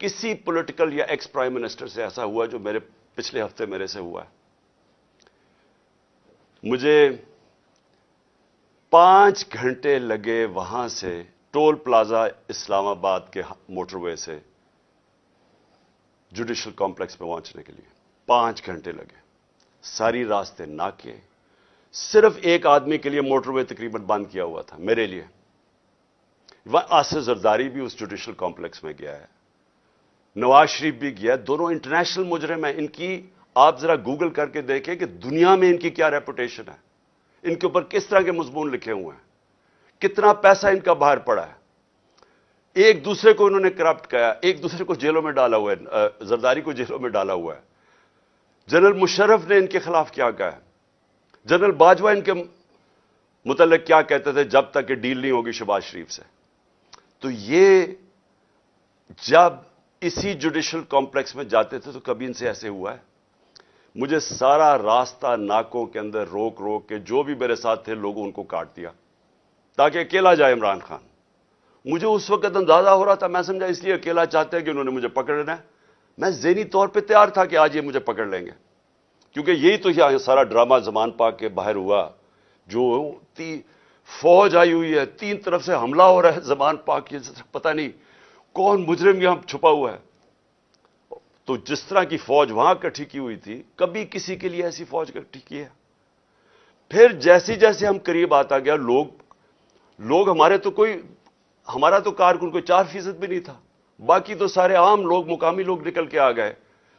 کسی پولیٹیکل یا ex prime minister سے ایسا ہوا جو میرے پچھلے ہفتے میرے سے ہوا ہے. مجھے 5 گھنٹے لگے وہاں سے ٹول پلازا اسلام آباد کے موٹر وے سے جوڈیشل کمپلیکس پہ پہنچنے کے لیے 5 گھنٹے لگے. ساری راستے ناکے. صرف ایک آدمی کے لیے موٹر وے تقریباً بند کیا ہوا تھا, میرے لیے. وہاں آصف زرداری بھی اس جوڈیشل کمپلیکس میں گیا ہے, نواز شریف بھی گیا. دونوں انٹرنیشنل مجرم ہیں. ان کی آپ ذرا گوگل کر کے دیکھیں کہ دنیا میں ان کی کیا ریپوٹیشن ہے, ان کے اوپر کس طرح کے مضمون لکھے ہوئے ہیں, کتنا پیسہ ان کا باہر پڑا ہے. ایک دوسرے کو انہوں نے کرپٹ کیا, ایک دوسرے کو جیلوں میں ڈالا ہوا ہے. زرداری کو جیلوں میں ڈالا ہوا ہے. جنرل مشرف نے ان کے خلاف کیا کہا ہے, جنرل باجوہ ان کے متعلق کیا کہتے تھے جب تک کہ ڈیل نہیں ہوگی شہباز شریف سے. تو یہ جب اسی جوڈیشل کمپلیکس میں جاتے تھے تو کبھی ان سے ایسے ہوا ہے. مجھے سارا راستہ ناکوں کے اندر روک روک کے جو بھی میرے ساتھ تھے لوگوں ان کو کاٹ دیا تاکہ اکیلا جائے عمران خان. مجھے اس وقت اندازہ ہو رہا تھا, میں سمجھا اس لیے اکیلا چاہتے ہیں کہ انہوں نے مجھے پکڑنا ہے. میں ذہنی طور پہ تیار تھا کہ آج یہ مجھے پکڑ لیں گے, کیونکہ یہی تو یہاں سارا ڈرامہ زمان پاک کے باہر ہوا. جو فوج آئی ہوئی ہے, 3 طرف سے حملہ ہو رہا ہے زمان پاک کی, پتہ نہیں کون مجرم یہاں چھپا ہوا ہے. تو جس طرح کی فوج وہاں اکٹھی کی ہوئی تھی, کبھی کسی کے لیے ایسی فوج اکٹھی کی ہے. پھر جیسے جیسے ہم قریب آتا گیا, لوگ ہمارا تو کارکن کوئی 4% بھی نہیں تھا, باقی تو سارے عام لوگ, مقامی لوگ نکل کے آ گئے.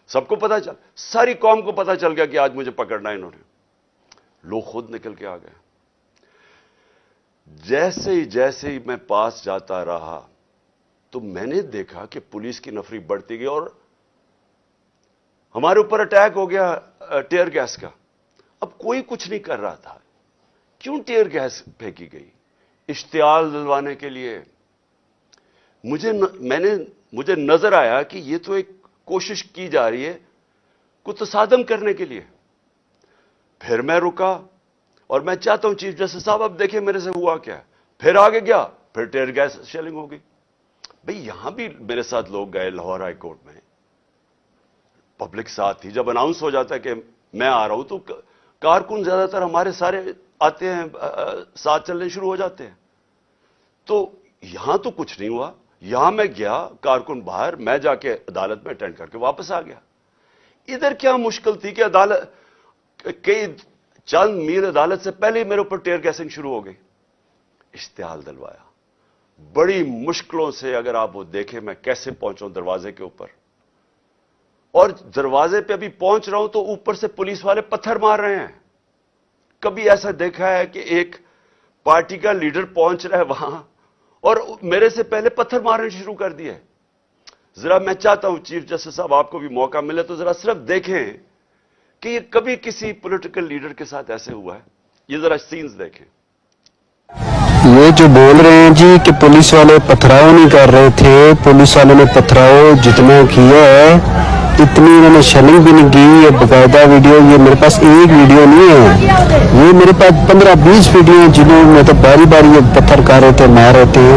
سب کو پتا چل, ساری قوم کو پتا چل گیا کہ آج مجھے پکڑنا ہے انہوں نے. لوگ خود نکل کے آ گئے. جیسے ہی میں پاس جاتا رہا تو میں نے دیکھا کہ پولیس کی نفری بڑھتی گئی اور ہمارے اوپر اٹیک ہو گیا ٹیئر گیس کا. اب کوئی کچھ نہیں کر رہا تھا, کیوں ٹیئر گیس پھینکی گئی؟ اشتعال دلوانے کے لیے. مجھے نظر آیا کہ یہ تو ایک کوشش کی جا رہی ہے کو تصادم کرنے کے لیے. پھر میں رکا اور میں چاہتا ہوں چیف جسٹس صاحب اب دیکھیں میرے سے ہوا کیا ہے. پھر آگے گیا, پھر ٹیئر گیس شیلنگ ہو گئی. بھئی یہاں بھی میرے ساتھ لوگ گئے لاہور ہائی کورٹ میں, پبلک ساتھ تھی. جب اناؤنس ہو جاتا ہے کہ میں آ رہا ہوں تو کارکن زیادہ تر ہمارے سارے آتے ہیں, ساتھ چلنے شروع ہو جاتے ہیں. تو یہاں تو کچھ نہیں ہوا. یہاں میں گیا, کارکن باہر, میں جا کے عدالت میں اٹینڈ کر کے واپس آ گیا. ادھر کیا مشکل تھی کہ عدالت کئی چند میل عدالت سے پہلے ہی میرے اوپر ٹیئر گیسنگ شروع ہو گئی. اشتعال دلوایا بڑی مشکلوں سے. اگر آپ وہ دیکھیں میں کیسے پہنچا دروازے کے اوپر, اور دروازے پہ ابھی پہنچ رہا ہوں تو اوپر سے پولیس والے پتھر مار رہے ہیں. کبھی ایسا دیکھا ہے کہ ایک پارٹی کا لیڈر پہنچ رہا ہے وہاں اور میرے سے پہلے پتھر مارنے شروع کر دیے. ذرا میں چاہتا ہوں چیف جسٹس صاحب آپ کو بھی موقع ملے تو ذرا صرف دیکھیں کہ یہ کبھی کسی پولیٹیکل لیڈر کے ساتھ ایسے ہوا ہے. یہ ذرا سینز دیکھیں. یہ جو بول رہے ہیں جی کہ پولیس والے پتھراؤ نہیں کر رہے تھے, پولیس والوں نے پتھراؤ جتنا کیا ہے اتنی انہوں نے شیلنگ بھی نہیں کی. یہ باقاعدہ ویڈیو, یہ میرے پاس ایک ویڈیو نہیں ہے, یہ میرے پاس 15-20 ویڈیو ہیں جنہوں میں تو باری باری یہ پتھر کر رہے تھے, مار رہے تھے.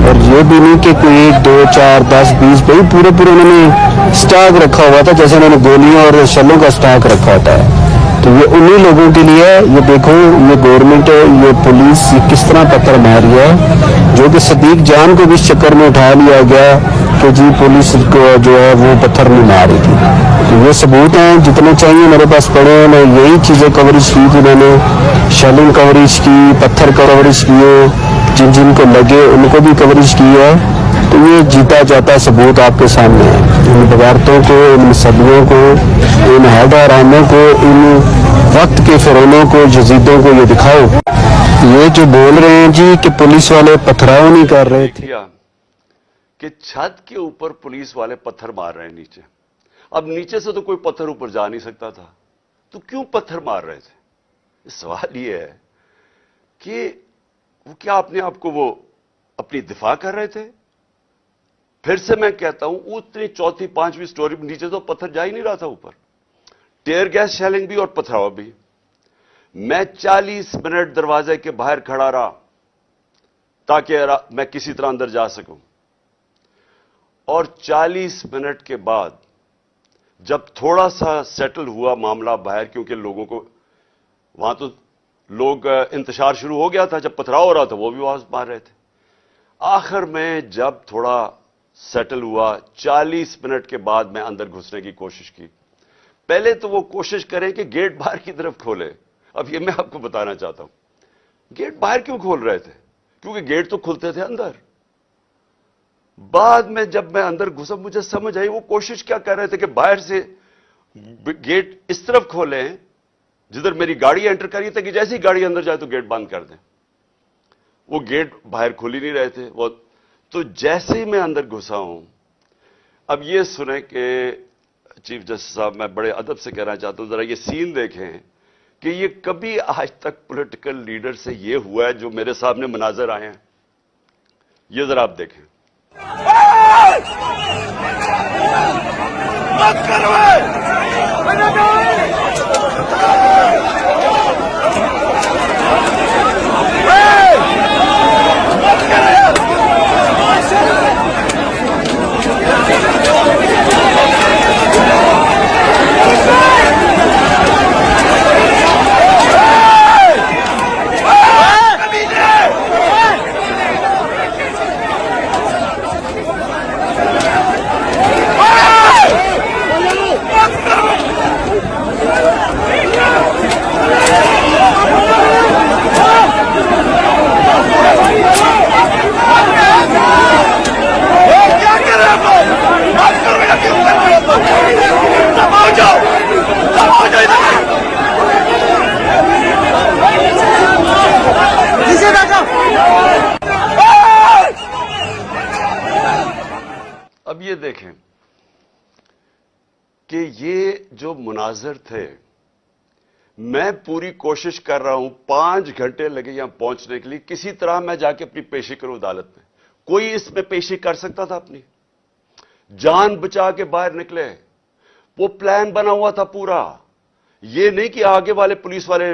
اور یہ بھی نہیں کہ کوئی 1 2 4 10 20 بھائی پورے انہوں نے سٹاک رکھا ہوا تھا, جیسے انہوں نے گولیاں اور شلوں کا سٹاک رکھا ہوتا ہے. تو یہ انہی لوگوں کے لیے, یہ دیکھو یہ گورنمنٹ, یہ پولیس کس طرح پتھر مار رہی ہے, جو کہ صدیق جان کو بھی اس چکر میں اٹھا لیا گیا کہ جی پولیس کو جو ہے وہ پتھر نہیں مار رہی تھی. تو یہ ثبوت ہیں جتنے چاہیے میرے پاس پڑے ہیں. میں یہی چیزیں کوریج کی کہ میں نے شیلنگ کوریج کی, پتھر کوریج کیے, جن کو لگے ان کو بھی کوریج کی ہے. تو یہ جیتا جاتا ثبوت آپ کے سامنے ہے. ان بغاوتوں کو, ان صدیوں کو, ان حیدراموں کو, ان وقت کے فرعونوں کو, یزیدوں کو یہ دکھاؤ. یہ جو بول رہے ہیں جی کہ پولیس والے پتھراؤ نہیں کر رہے تھے, کہ چھت کے اوپر پولیس والے پتھر مار رہے ہیں نیچے. اب نیچے سے تو کوئی پتھر اوپر جا نہیں سکتا تھا, تو کیوں پتھر مار رہے تھے؟ سوال یہ ہے کہ وہ کیا اپنے آپ کو وہ اپنی دفاع کر رہے تھے؟ پھر سے میں کہتا ہوں اتنی 4تھی 5ویں سٹوری نیچے تو پتھر جا ہی نہیں رہا تھا اوپر. ٹیئر گیس شیلنگ بھی اور پتھراؤ بھی. میں 40 منٹ دروازے کے باہر کھڑا رہا تاکہ میں کسی طرح اندر جا سکوں. اور 40 منٹ کے بعد جب تھوڑا سا سیٹل ہوا معاملہ باہر، کیونکہ لوگوں کو وہاں تو لوگ انتشار شروع ہو گیا تھا، جب پتھراؤ ہو رہا تھا وہ بھی آواز مار رہے تھے، آخر میں جب تھوڑا سیٹل ہوا 40 منٹ کے بعد میں اندر گھسنے کی کوشش کی۔ پہلے تو وہ کوشش کریں کہ گیٹ باہر کی طرف کھولے۔ اب یہ میں آپ کو بتانا چاہتا ہوں گیٹ باہر کیوں کھول رہے تھے، کیونکہ گیٹ تو کھلتے تھے اندر۔ بعد میں جب میں اندر گھسا مجھے سمجھ آئی وہ کوشش کیا کر رہے تھے کہ باہر سے گیٹ اس طرف کھولیں جدھر میری گاڑی انٹر کری تھی، کہ جیسی گاڑی اندر جائے تو گیٹ بند کر دیں۔ وہ گیٹ باہر کھل ہی نہیں رہے تھے وہ تو جیسے ہی میں اندر گھسا ہوں۔ اب یہ سنیں کہ چیف جسٹس صاحب، میں بڑے ادب سے کہنا چاہتا ہوں ذرا یہ سین دیکھیں کہ یہ کبھی آج تک پولیٹیکل لیڈر سے یہ ہوا ہے جو میرے سامنے مناظر آئے ہیں، یہ ذرا آپ دیکھیں۔ اب یہ دیکھیں کہ یہ جو مناظر تھے، میں پوری کوشش کر رہا ہوں، 5 گھنٹے لگے یہاں پہنچنے کے لیے، کسی طرح میں جا کے اپنی پیشی کروں عدالت میں۔ کوئی اس میں پیشی کر سکتا تھا اپنی؟ جان بچا کے باہر نکلے۔ وہ پلان بنا ہوا تھا پورا، یہ نہیں کہ آگے والے پولیس والے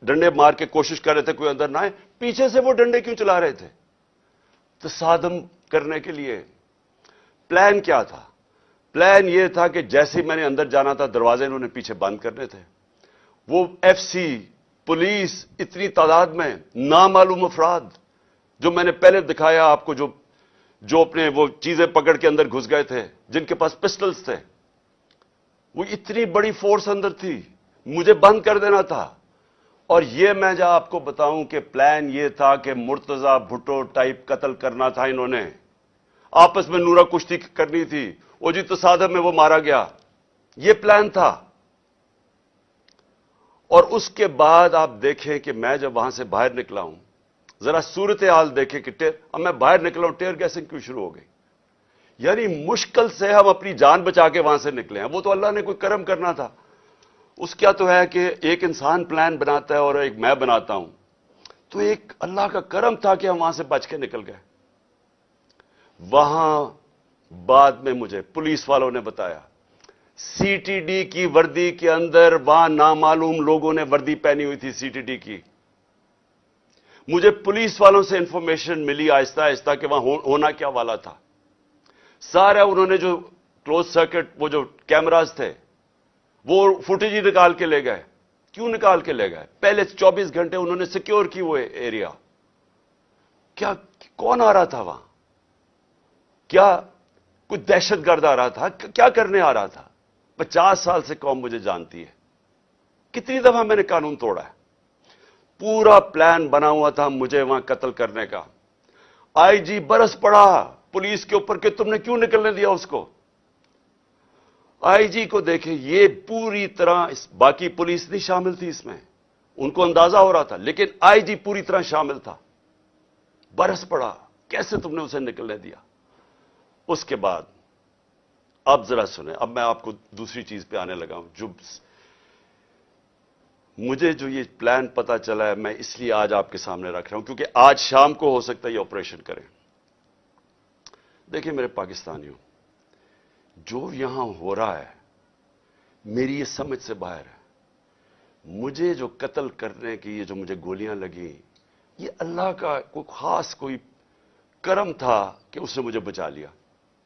ڈنڈے مار کے کوشش کر رہے تھے کوئی اندر نہ آئے، پیچھے سے وہ ڈنڈے کیوں چلا رہے تھے؟ تصادم کرنے کے لیے۔ پلان کیا تھا؟ پلان یہ تھا کہ جیسے میں نے اندر جانا تھا دروازے انہوں نے پیچھے بند کرنے تھے۔ وہ ایف سی، پولیس، اتنی تعداد میں نامعلوم افراد جو میں نے پہلے دکھایا آپ کو، جو اپنے وہ چیزیں پکڑ کے اندر گھس گئے تھے، جن کے پاس پسٹلز تھے، وہ اتنی بڑی فورس اندر تھی، مجھے بند کر دینا تھا۔ اور یہ میں جا آپ کو بتاؤں کہ پلان یہ تھا کہ مرتضی بھٹو ٹائپ قتل کرنا تھا انہوں نے، آپس میں نورا کشتی کرنی تھی، وہ جی تصادم میں وہ مارا گیا، یہ پلان تھا۔ اور اس کے بعد آپ دیکھیں کہ میں جب وہاں سے باہر نکلا ہوں، ذرا صورتحال دیکھیں کہ اب میں باہر نکلا ہوں، ٹیئر گیسنگ کیوں شروع ہو گئی؟ یعنی مشکل سے ہم اپنی جان بچا کے وہاں سے نکلے ہیں۔ وہ تو اللہ نے کوئی کرم کرنا تھا، اس کیا تو ہے کہ ایک انسان پلان بناتا ہے اور ایک میں بناتا ہوں، تو ایک اللہ کا کرم تھا کہ ہم وہاں سے بچ کے نکل گئے۔ وہاں بعد میں مجھے پولیس والوں نے بتایا سی ٹی ڈی کی وردی کے اندر وہاں نامعلوم لوگوں نے وردی پہنی ہوئی تھی سی ٹی ڈی کی۔ مجھے پولیس والوں سے انفارمیشن ملی آہستہ آہستہ کہ وہاں ہونا کیا والا تھا۔ سارا انہوں نے جو کلوز سرکٹ وہ جو کیمراز تھے وہ فوٹیج ہی نکال کے لے گئے۔ کیوں نکال کے لے گئے؟ پہلے 24 گھنٹے انہوں نے سیکیور کی وہ ایریا۔ کیا کون آ رہا تھا وہاں؟ کیا کوئی دہشت گرد آ رہا تھا؟ کیا کرنے آ رہا تھا؟ 50 سال سے قوم مجھے جانتی ہے، کتنی دفعہ میں نے قانون توڑا ہے۔ پورا پلان بنا ہوا تھا مجھے وہاں قتل کرنے کا۔ آئی جی برس پڑا پولیس کے اوپر کہ تم نے کیوں نکلنے دیا اس کو۔ آئی جی کو دیکھیں، یہ پوری طرح باقی پولیس نہیں شامل تھی اس میں، ان کو اندازہ ہو رہا تھا، لیکن آئی جی پوری طرح شامل تھا۔ برس پڑا، کیسے تم نے اسے نکلنے دیا؟ اس کے بعد اب ذرا سنیں، اب میں آپ کو دوسری چیز پہ آنے لگا ہوں۔ جو مجھے جو یہ پلان پتا چلا ہے، میں اس لیے آج آپ کے سامنے رکھ رہا ہوں کیونکہ آج شام کو ہو سکتا ہے یہ آپریشن کریں۔ دیکھیں میرے پاکستانیوں، جو یہاں ہو رہا ہے میری یہ سمجھ سے باہر ہے۔ مجھے جو قتل کرنے کی یہ جو مجھے گولیاں لگیں، یہ اللہ کا کوئی خاص کوئی کرم تھا کہ اس نے مجھے بچا لیا۔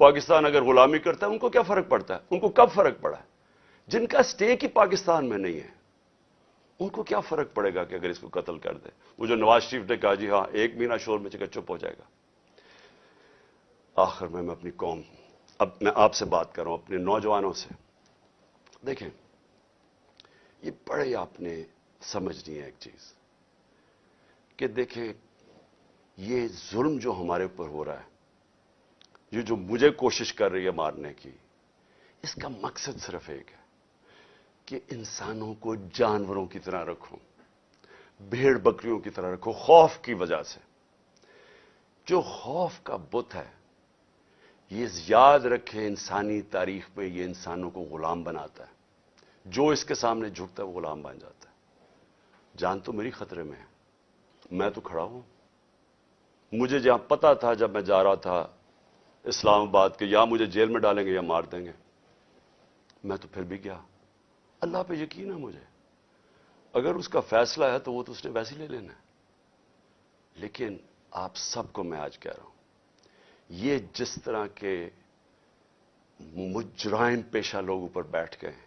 پاکستان اگر غلامی کرتا ہے ان کو کیا فرق پڑتا ہے؟ ان کو کب فرق پڑا ہے؟ جن کا سٹیک ہی پاکستان میں نہیں ہے ان کو کیا فرق پڑے گا کہ اگر اس کو قتل کر دے؟ وہ جو نواز شریف نے کہا جی ہاں 1 مہینہ شور میں چکا چپ ہو جائے گا. آخر میں اپنی قوم، اب میں آپ سے بات کر رہا ہوں، اپنے نوجوانوں سے. دیکھیں یہ بڑے آپ نے سمجھنی ہے ایک چیز کہ دیکھیں یہ ظلم جو ہمارے اوپر ہو رہا ہے، یہ جو مجھے کوشش کر رہی ہے مارنے کی، اس کا مقصد صرف ایک ہے کہ انسانوں کو جانوروں کی طرح رکھو، بھیڑ بکریوں کی طرح رکھو، خوف کی وجہ سے. جو خوف کا بت ہے یہ یاد رکھے انسانی تاریخ میں یہ انسانوں کو غلام بناتا ہے. جو اس کے سامنے جھکتا ہے وہ غلام بن جاتا ہے. جان تو میری خطرے میں ہے، میں تو کھڑا ہوں. مجھے جہاں پتا تھا جب میں جا رہا تھا اسلام آباد کہ یا مجھے جیل میں ڈالیں گے یا مار دیں گے، میں تو پھر بھی گیا. اللہ پہ یقین ہے مجھے، اگر اس کا فیصلہ ہے تو وہ تو اس نے ویسے لے لینا ہے. لیکن آپ سب کو میں آج کہہ رہا ہوں، یہ جس طرح کے مجرم پیشہ لوگ اوپر بیٹھ گئے ہیں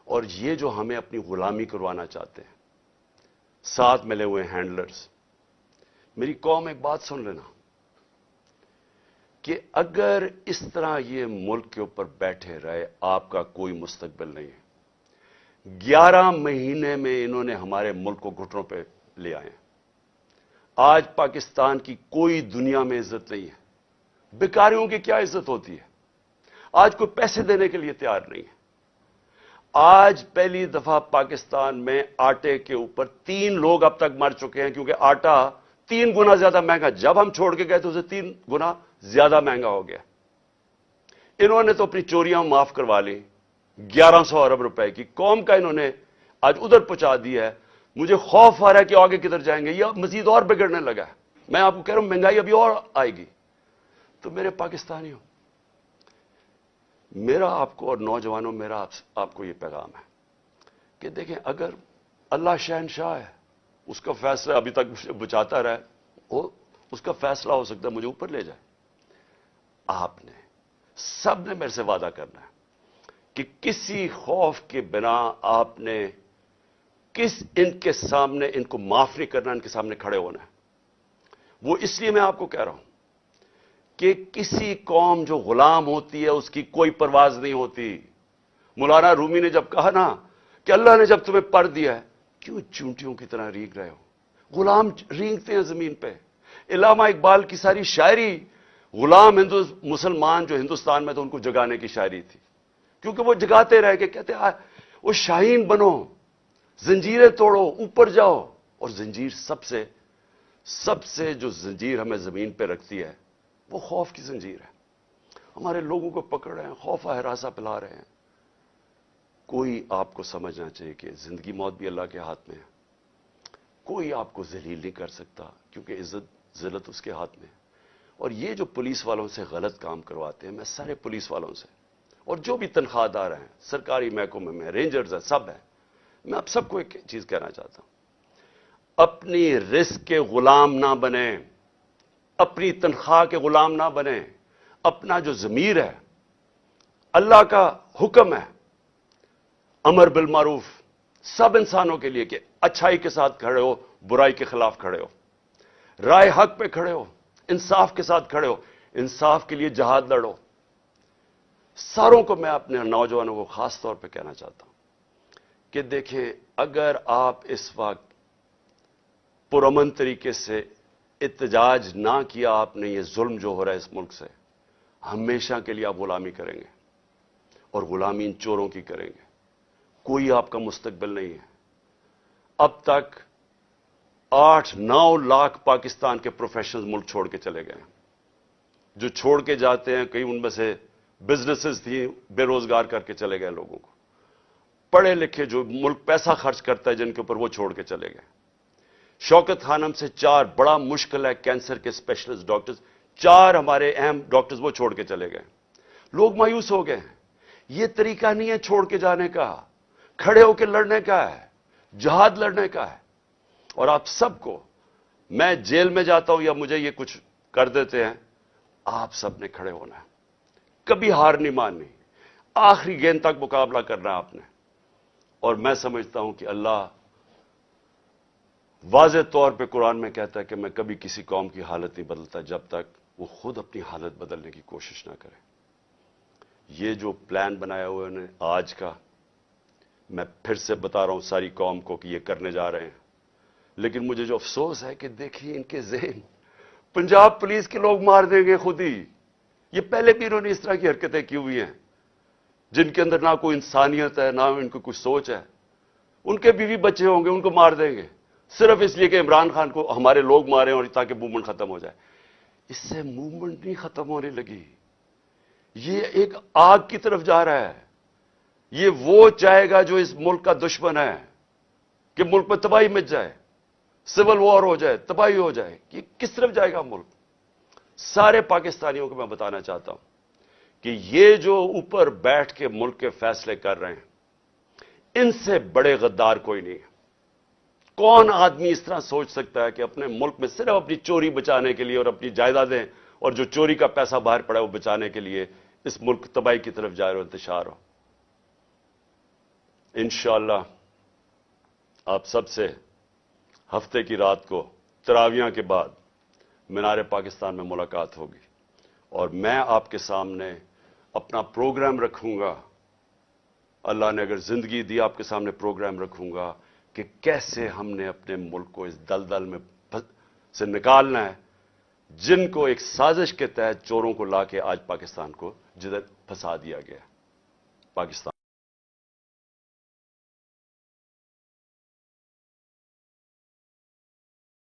اور یہ جو ہمیں اپنی غلامی کروانا چاہتے ہیں، ساتھ ملے ہوئے ہینڈلرز. میری قوم ایک بات سن لینا کہ اگر اس طرح یہ ملک کے اوپر بیٹھے رہے آپ کا کوئی مستقبل نہیں ہے. 11 مہینے میں انہوں نے ہمارے ملک کو گھٹنوں پہ لے آئے ہیں. آج پاکستان کی کوئی دنیا میں عزت نہیں ہے. بیکاریوں کی کیا عزت ہوتی ہے؟ آج کوئی پیسے دینے کے لیے تیار نہیں ہے. آج پہلی دفعہ پاکستان میں آٹے کے اوپر 3 لوگ اب تک مر چکے ہیں کیونکہ آٹا 3 گنا زیادہ مہنگا. جب ہم چھوڑ کے گئے تو اسے 3 گنا زیادہ مہنگا ہو گیا. انہوں نے تو اپنی چوریاں معاف کروا لی 1100 ارب روپے کی. قوم کا انہوں نے آج ادھر پہنچا دیا ہے. مجھے خوف آ رہا ہے کہ آگے کدھر جائیں گے. یہ مزید اور بگڑنے لگا ہے. میں آپ کو کہہ رہا ہوں مہنگائی ابھی اور آئے گی. تو میرے پاکستانیوں، میرا آپ کو اور نوجوانوں میرا آپ کو یہ پیغام ہے کہ دیکھیں اگر اللہ شہنشاہ ہے، اس کا فیصلہ ابھی تک مجھے بچاتا رہا ہے، اس کا فیصلہ ہو سکتا ہے مجھے اوپر لے جائے. آپ نے سب نے میرے سے وعدہ کرنا ہے کہ کسی خوف کے بنا آپ نے ان کے سامنے ان کو معاف نہیں کرنا، ان کے سامنے کھڑے ہونا ہے. وہ اس لیے میں آپ کو کہہ رہا ہوں کہ کسی قوم جو غلام ہوتی ہے اس کی کوئی پرواز نہیں ہوتی. مولانا رومی نے جب کہا نا کہ اللہ نے جب تمہیں پر دیا ہے کیوں چونٹیوں کی طرح رینگ رہے ہو؟ غلام رینگتے ہیں زمین پہ. علامہ اقبال کی ساری شاعری غلام مسلمان جو ہندوستان میں تو ان کو جگانے کی شاعری تھی، کیونکہ وہ جگاتے رہ کے کہتے وہ شاہین بنو، زنجیریں توڑو، اوپر جاؤ. اور زنجیر سب سے جو زنجیر ہمیں زمین پہ رکھتی ہے وہ خوف کی زنجیر ہے. ہمارے لوگوں کو پکڑ رہے ہیں، خوف ہراساں پلا رہے ہیں. کوئی آپ کو سمجھنا چاہیے کہ زندگی موت بھی اللہ کے ہاتھ میں ہے. کوئی آپ کو ذلیل نہیں کر سکتا کیونکہ عزت ذلت اس کے ہاتھ میں ہے. اور یہ جو پولیس والوں سے غلط کام کرواتے ہیں، میں سارے پولیس والوں سے اور جو بھی تنخواہ دار ہیں، سرکاری محکمے میں رینجرز ہیں، سب ہیں، میں آپ سب کو ایک چیز کہنا چاہتا ہوں، اپنی رزق کے غلام نہ بنیں، اپنی تنخواہ کے غلام نہ بنیں. اپنا جو ضمیر ہے، اللہ کا حکم ہے امر بالمعروف سب انسانوں کے لیے کہ اچھائی کے ساتھ کھڑے ہو، برائی کے خلاف کھڑے ہو، رائے حق پہ کھڑے ہو، انصاف کے ساتھ کھڑے ہو، انصاف کے لیے جہاد لڑو. ساروں کو میں اپنے نوجوانوں کو خاص طور پہ کہنا چاہتا ہوں کہ دیکھیں اگر آپ اس وقت پرامن طریقے سے احتجاج نہ کیا آپ نے، یہ ظلم جو ہو رہا ہے اس ملک سے، ہمیشہ کے لیے آپ غلامی کریں گے اور غلامی ان چوروں کی کریں گے. کوئی آپ کا مستقبل نہیں ہے. اب تک 8-9 لاکھ پاکستان کے پروفیشنلز ملک چھوڑ کے چلے گئے ہیں. جو چھوڑ کے جاتے ہیں کئی ان میں سے بزنسز تھی، بے روزگار کر کے چلے گئے لوگوں کو. پڑھے لکھے جو ملک پیسہ خرچ کرتا ہے جن کے اوپر وہ چھوڑ کے چلے گئے. شوکت خانم سے 4 بڑا مشکل ہے کینسر کے اسپیشلسٹ ڈاکٹرز، 4 ہمارے اہم ڈاکٹرز وہ چھوڑ کے چلے گئے. لوگ مایوس ہو گئے ہیں. یہ طریقہ نہیں ہے چھوڑ کے جانے کا، کھڑے ہو کے لڑنے کا ہے، جہاد لڑنے کا ہے. اور آپ سب کو، میں جیل میں جاتا ہوں یا مجھے یہ کچھ کر دیتے ہیں، آپ سب نے کھڑے ہونا ہے. کبھی ہار نہیں ماننی, آخری گیند تک مقابلہ کرنا ہے آپ نے. اور میں سمجھتا ہوں کہ اللہ واضح طور پہ قرآن میں کہتا ہے کہ میں کبھی کسی قوم کی حالت نہیں بدلتا جب تک وہ خود اپنی حالت بدلنے کی کوشش نہ کرے. یہ جو پلان بنایا ہوا ہے آج کا, میں پھر سے بتا رہا ہوں ساری قوم کو کہ یہ کرنے جا رہے ہیں. لیکن مجھے جو افسوس ہے کہ دیکھیے ان کے ذہن, پنجاب پولیس کے لوگ مار دیں گے خود ہی. یہ پہلے بھی انہوں نے اس طرح کی حرکتیں کی ہوئی ہیں جن کے اندر نہ کوئی انسانیت ہے, نہ ان کو کوئی سوچ ہے. ان کے بیوی بچے ہوں گے, ان کو مار دیں گے صرف اس لیے کہ عمران خان کو ہمارے لوگ ماریں اور تاکہ موومنٹ ختم ہو جائے. اس سے موومنٹ نہیں ختم ہونے لگی, یہ ایک آگ کی طرف جا رہا ہے. یہ وہ چاہے گا جو اس ملک کا دشمن ہے کہ ملک میں تباہی مچ جائے, سول وار ہو جائے, تباہی ہو جائے. یہ کس طرف جائے گا ملک؟ سارے پاکستانیوں کو میں بتانا چاہتا ہوں کہ یہ جو اوپر بیٹھ کے ملک کے فیصلے کر رہے ہیں, ان سے بڑے غدار کوئی نہیں ہے. کون آدمی اس طرح سوچ سکتا ہے کہ اپنے ملک میں صرف اپنی چوری بچانے کے لیے اور اپنی جائیدادیں اور جو چوری کا پیسہ باہر پڑا ہے وہ بچانے کے لیے اس ملک تباہی کی طرف جائے اور انتشار ہو؟ انشاءاللہ آپ سب سے ہفتے کی رات کو تراویح کے بعد مینار پاکستان میں ملاقات ہوگی, اور میں آپ کے سامنے اپنا پروگرام رکھوں گا. اللہ نے اگر زندگی دی آپ کے سامنے پروگرام رکھوں گا کہ کیسے ہم نے اپنے ملک کو اس دلدل میں سے نکالنا ہے جن کو ایک سازش کے تحت چوروں کو لا کے آج پاکستان کو جدھر پھنسا دیا گیا. پاکستان